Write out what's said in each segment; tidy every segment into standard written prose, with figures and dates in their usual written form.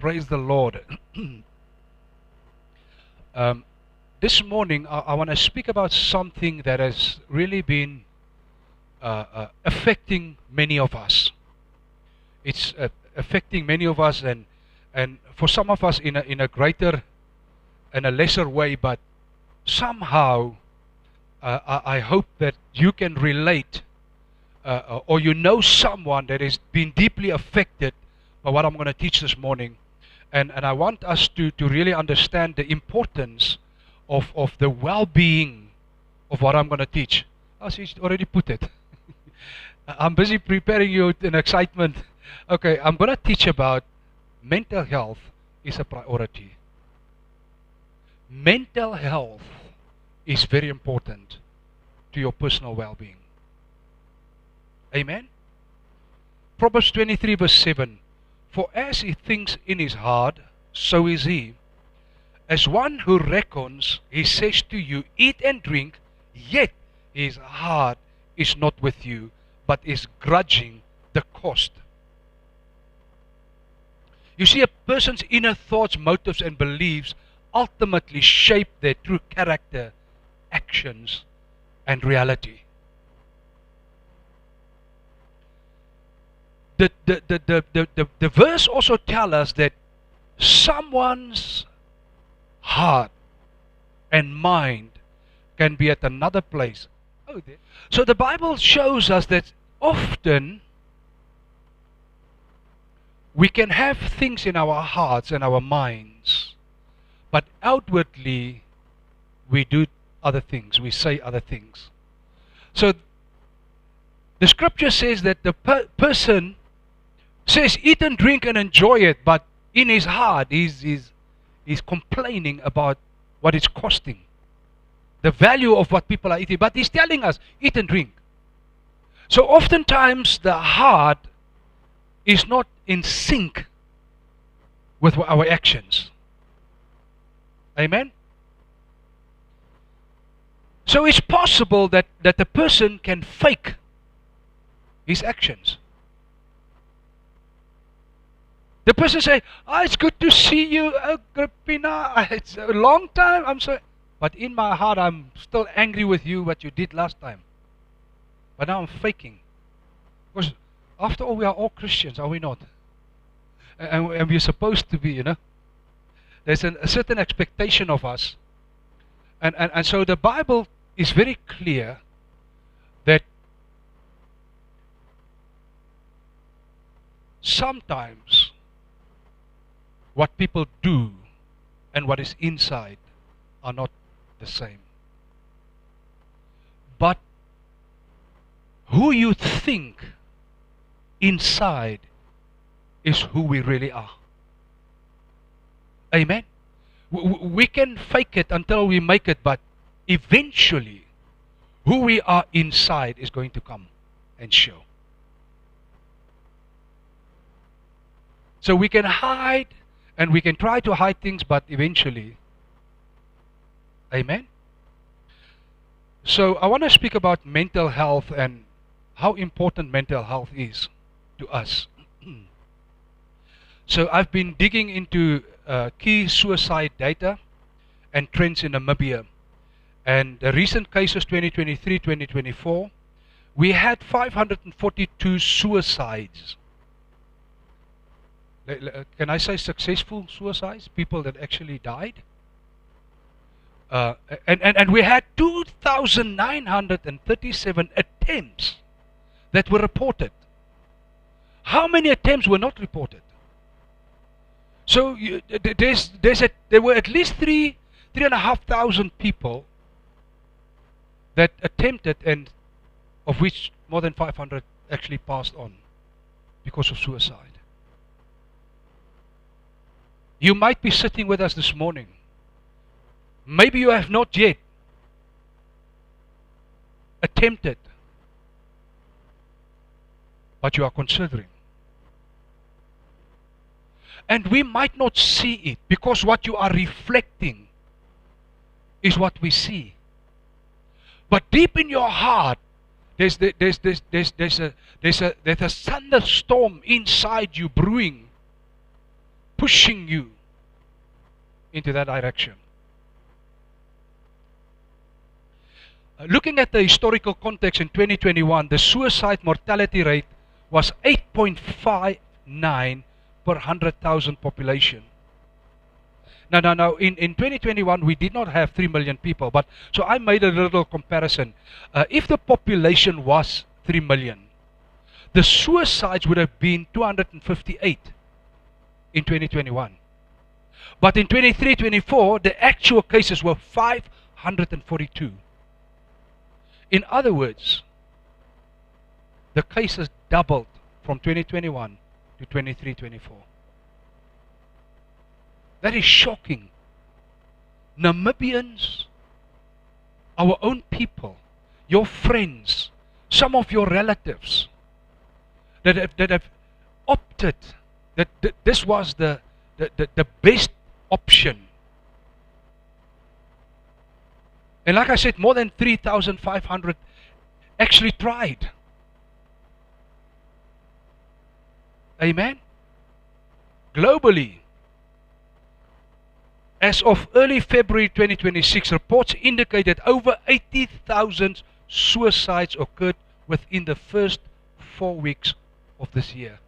Praise the Lord. This morning I want to speak about something that has really been affecting many of us. It's affecting many of us, and for some of us in a greater and a lesser way, but somehow I hope that you can relate, or you know someone that has been deeply affected by what I'm going to teach this morning. And I want us to really understand the importance of the well-being of what I'm going to teach. Oh, she's already put it. I'm busy preparing you in excitement. Okay, I'm going to teach about mental health is a priority. Mental health is very important to your personal well-being. Amen? Proverbs 23 verse 7. For as he thinks in his heart, so is he. As one who reckons, he says to you, eat and drink, yet his heart is not with you, but is grudging the cost. You see, a person's inner thoughts, motives, and beliefs ultimately shape their true character, actions, and reality. The verse also tells us that someone's heart and mind can be at another place. So the Bible shows us that often we can have things in our hearts and our minds, but outwardly we do other things, we say other things. So the scripture says that the person says eat and drink and enjoy it, but in his heart he's complaining about what it's costing, the value of what people are eating, but he's telling us eat and drink. So oftentimes the heart is not in sync with our actions. Amen? So it's possible that the person can fake his actions. The person say, it's good to see you, Agrippina. It's a long time. I'm sorry. But in my heart, I'm still angry with you, what you did last time. But now I'm faking. Because after all, we are all Christians, are we not? And we're supposed to be, you know. There's a certain expectation of us. And so the Bible is very clear that sometimes what people do and what is inside are not the same. But who you think inside is who we really are. Amen? We can fake it until we make it, but eventually who we are inside is going to come and show. So we can hide and we can try to hide things, but eventually, amen? So I want to speak about mental health and how important mental health is to us. So I've been digging into key suicide data and trends in Namibia. And the recent cases 2023-2024, we had 542 suicides. Can I say successful suicides? People that actually died. And we had 2,937 attempts that were reported. How many attempts were not reported? So there were at least 3,500 people that attempted, and of which more than 500 actually passed on because of suicide. You might be sitting with us this morning. Maybe you have not yet attempted, but you are considering. And we might not see it because what you are reflecting is what we see. But deep in your heart, there's a thunderstorm inside you brewing pushing you into that direction. Looking at the historical context in 2021, the suicide mortality rate was 8.59 per 100,000 population. Now, in 2021, we did not have 3 million people, but so I made a little comparison. If the population was 3 million, the suicides would have been 258 in 2021. But in 23-24, the actual cases were 542. In other words, the cases doubled from 2021 to 23-24. That is shocking. Namibians, our own people, your friends, some of your relatives that have opted that this was the best option. And like I said, more than 3,500 actually tried. Amen? Globally, as of early February 2026, reports indicate that over 80,000 suicides occurred within the first 4 weeks of this year.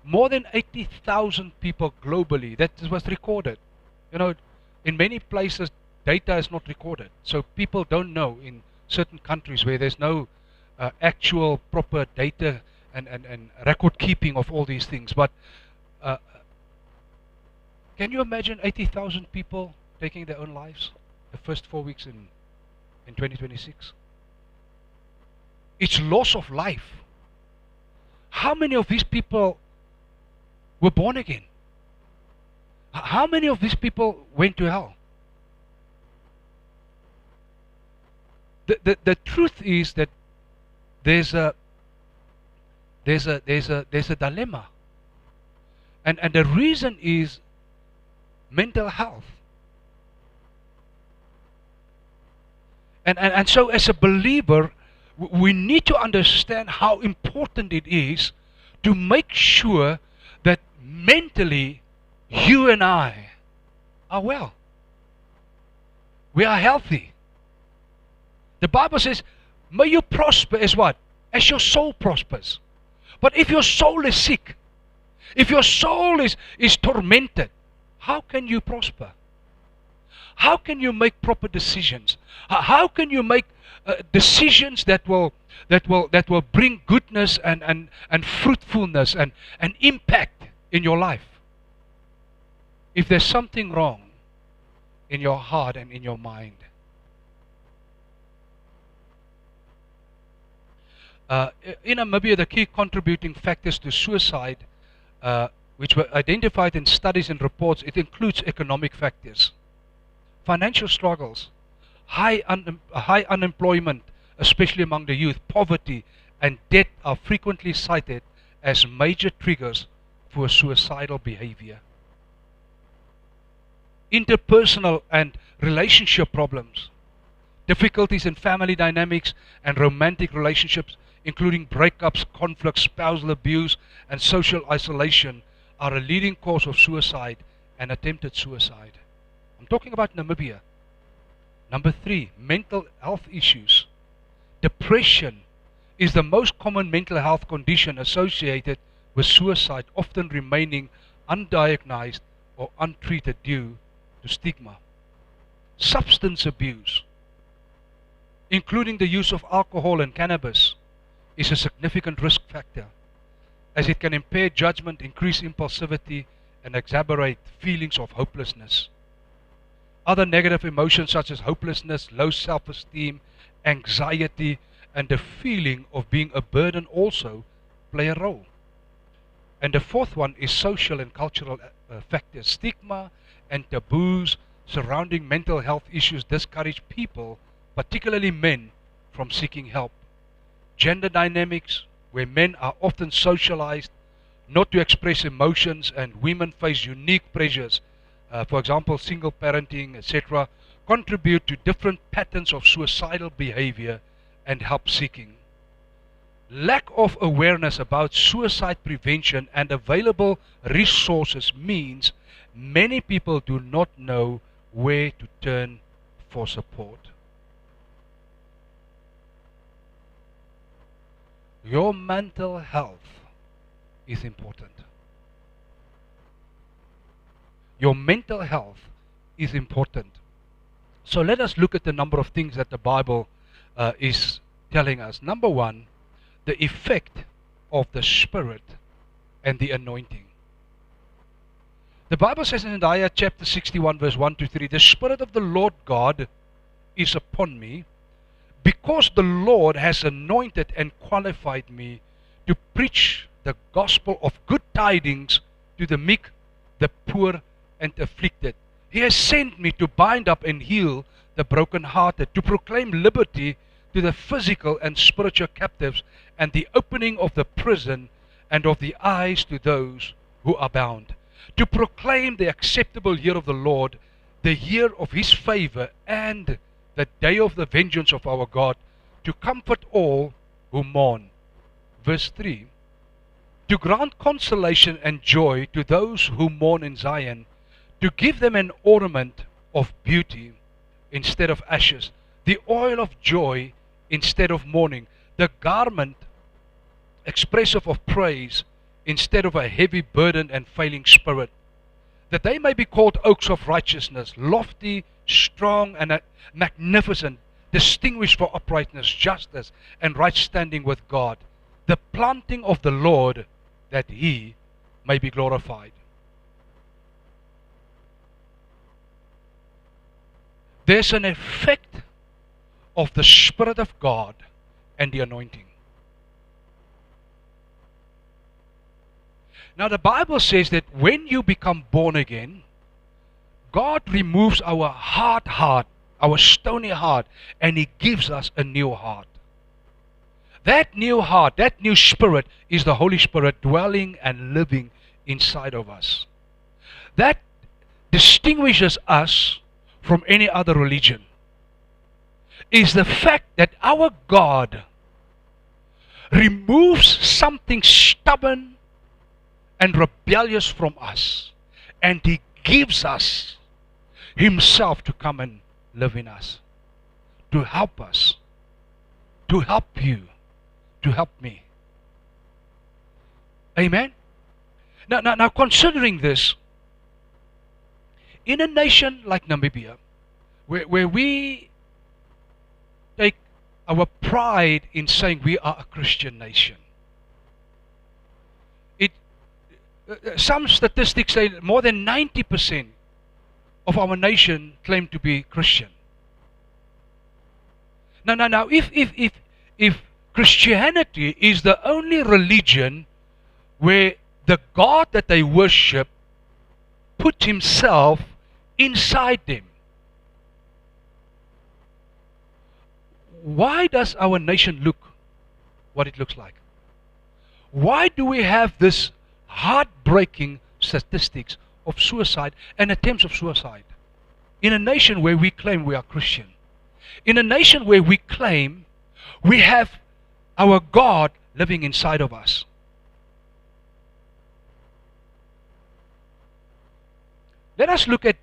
More than 80,000 people globally, that was recorded. You know, in many places, data is not recorded. So people don't know in certain countries where there's no actual proper data and record keeping of all these things. But can you imagine 80,000 people taking their own lives the first 4 weeks in 2026? It's loss of life. How many of these people were born again? How many of these people went to hell? The truth is that there's a dilemma, and the reason is mental health. And so as a believer, we need to understand how important it is to make sure that mentally you and I are well. We are healthy. The Bible says, may you prosper as what? As your soul prospers. But if your soul is sick, if your soul is tormented, how can you prosper? How can you make proper decisions? How can you make decisions that will bring goodness and fruitfulness and impact in your life? If there's something wrong in your heart and in your mind. In Namibia, the key contributing factors to suicide, which were identified in studies and reports, it includes economic factors. Financial struggles, high unemployment, especially among the youth, poverty and debt are frequently cited as major triggers for suicidal behavior. Interpersonal and relationship problems, difficulties in family dynamics and romantic relationships, including breakups, conflicts, spousal abuse, and social isolation, are a leading cause of suicide and attempted suicide. I'm talking about Namibia. Number 3, mental health issues. Depression is the most common mental health condition associated with suicide, often remaining undiagnosed or untreated due to stigma. Substance abuse, including the use of alcohol and cannabis, is a significant risk factor, as it can impair judgment, increase impulsivity, and exacerbate feelings of hopelessness. Other negative emotions such as hopelessness, low self-esteem, anxiety, and the feeling of being a burden also play a role. And the fourth one is social and cultural factors. Stigma and taboos surrounding mental health issues discourage people, particularly men, from seeking help. Gender dynamics, where men are often socialized not to express emotions and women face unique pressures, for example, single parenting, etc., contribute to different patterns of suicidal behavior and help seeking. Lack of awareness about suicide prevention and available resources means many people do not know where to turn for support. Your mental health is important. Your mental health is important. So let us look at the number of things that the Bible is telling us. Number one, the effect of the Spirit and the anointing. The Bible says in Isaiah chapter 61 verse 1 to 3, the Spirit of the Lord God is upon me, because the Lord has anointed and qualified me to preach the gospel of good tidings to the meek, the poor, and afflicted. He has sent me to bind up and heal the brokenhearted, to proclaim liberty to the physical and spiritual captives, and the opening of the prison and of the eyes to those who are bound, to proclaim the acceptable year of the Lord, the year of His favor, and the day of the vengeance of our God, to comfort all who mourn. Verse 3, to grant consolation and joy to those who mourn in Zion, to give them an ornament of beauty instead of ashes, the oil of joy instead of mourning, the garment expressive of praise instead of a heavy burden and failing spirit, that they may be called oaks of righteousness, lofty, strong, and magnificent, distinguished for uprightness, justice, and right standing with God, the planting of the Lord, that He may be glorified. There's an effect of the Spirit of God and the anointing. Now the Bible says that when you become born again, God removes our hard heart, our stony heart, and He gives us a new heart. That new heart, that new spirit is the Holy Spirit dwelling and living inside of us. That distinguishes us from any other religion, is the fact that our God removes something stubborn and rebellious from us, and He gives us Himself to come and live in us, to help us, to help you, to help me. Amen? Now considering this, in a nation like Namibia, where we take our pride in saying we are a Christian nation, some statistics say more than 90% of our nation claim to be Christian. Now, if Christianity is the only religion where the God that they worship put Himself inside them, why does our nation look what it looks like? Why do we have this heartbreaking statistics of suicide and attempts of suicide in a nation where we claim we are Christian, in a nation where we claim we have our God living inside of us? Let us look at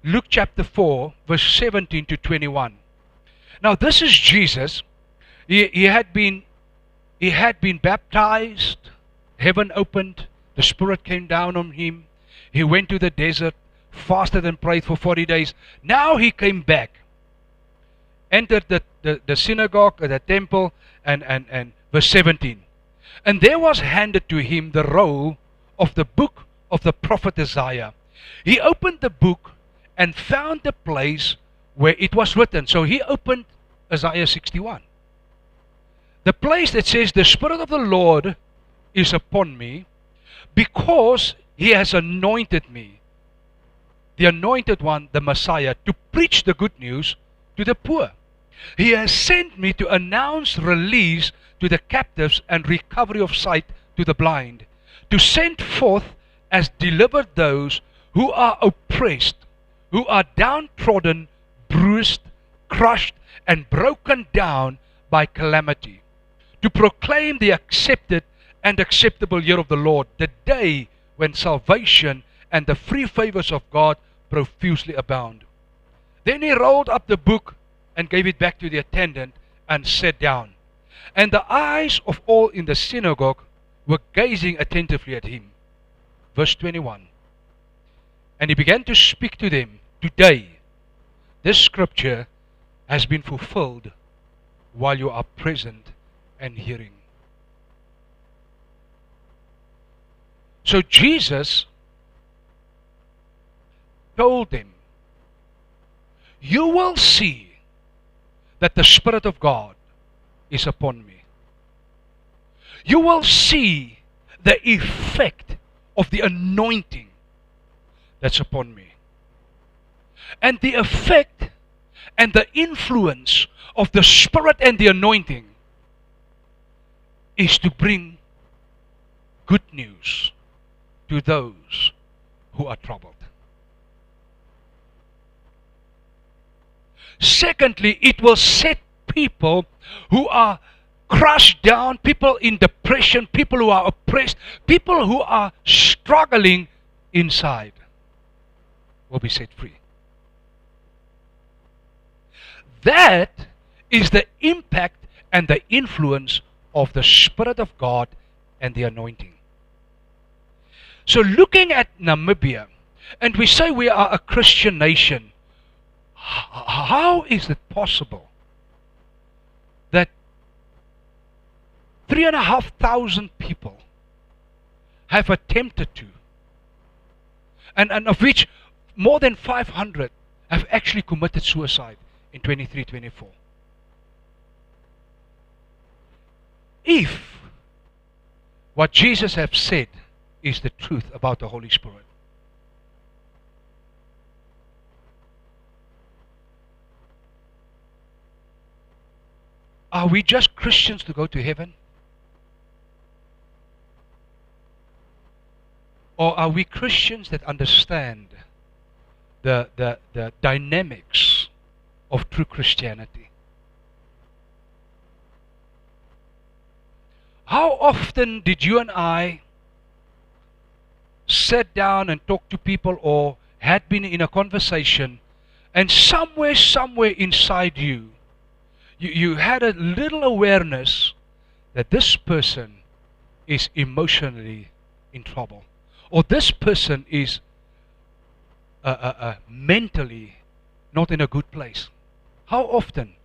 Luke chapter 4 verse 17 to 21. Now this is Jesus. He had been baptized, heaven opened, the Spirit came down on Him. He went to the desert, fasted and prayed for 40 days. Now He came back, entered the synagogue, the temple, and verse 17. And there was handed to Him the roll of the book of the prophet Isaiah. He opened the book and found the place where it was written. So He opened Isaiah 61. The place that says, the Spirit of the Lord is upon me, because He has anointed me, the anointed one, the Messiah, to preach the good news to the poor. He has sent me to announce release to the captives and recovery of sight to the blind, to send forth as delivered those who are oppressed, who are downtrodden, bruised, crushed, and broken down by calamity, to proclaim the accepted and acceptable year of the Lord, the day when salvation and the free favors of God profusely abound. Then he rolled up the book and gave it back to the attendant and sat down. And the eyes of all in the synagogue were gazing attentively at him. Verse 21. And he began to speak to them, today, this scripture has been fulfilled while you are present and hearing. So Jesus told them, you will see that the Spirit of God is upon me. You will see the effect of the anointing that's upon me. And the effect and the influence of the Spirit and the anointing is to bring good news to those who are troubled. Secondly, it will set people who are crushed down, people in depression, people who are oppressed, people who are struggling inside, will be set free. That is the impact and the influence of the Spirit of God and the anointing. So looking at Namibia, and we say we are a Christian nation, how is it possible that 3,500 people have attempted to, and of which more than 500 have actually committed suicide in 23-24? If what Jesus has said is the truth about the Holy Spirit, are we just Christians to go to heaven? Or are we Christians that understand the dynamics of true Christianity? How often did you and I sit down and talk to people, or had been in a conversation, and somewhere inside you, you had a little awareness that this person is emotionally in trouble, or this person is mentally not in a good place? How often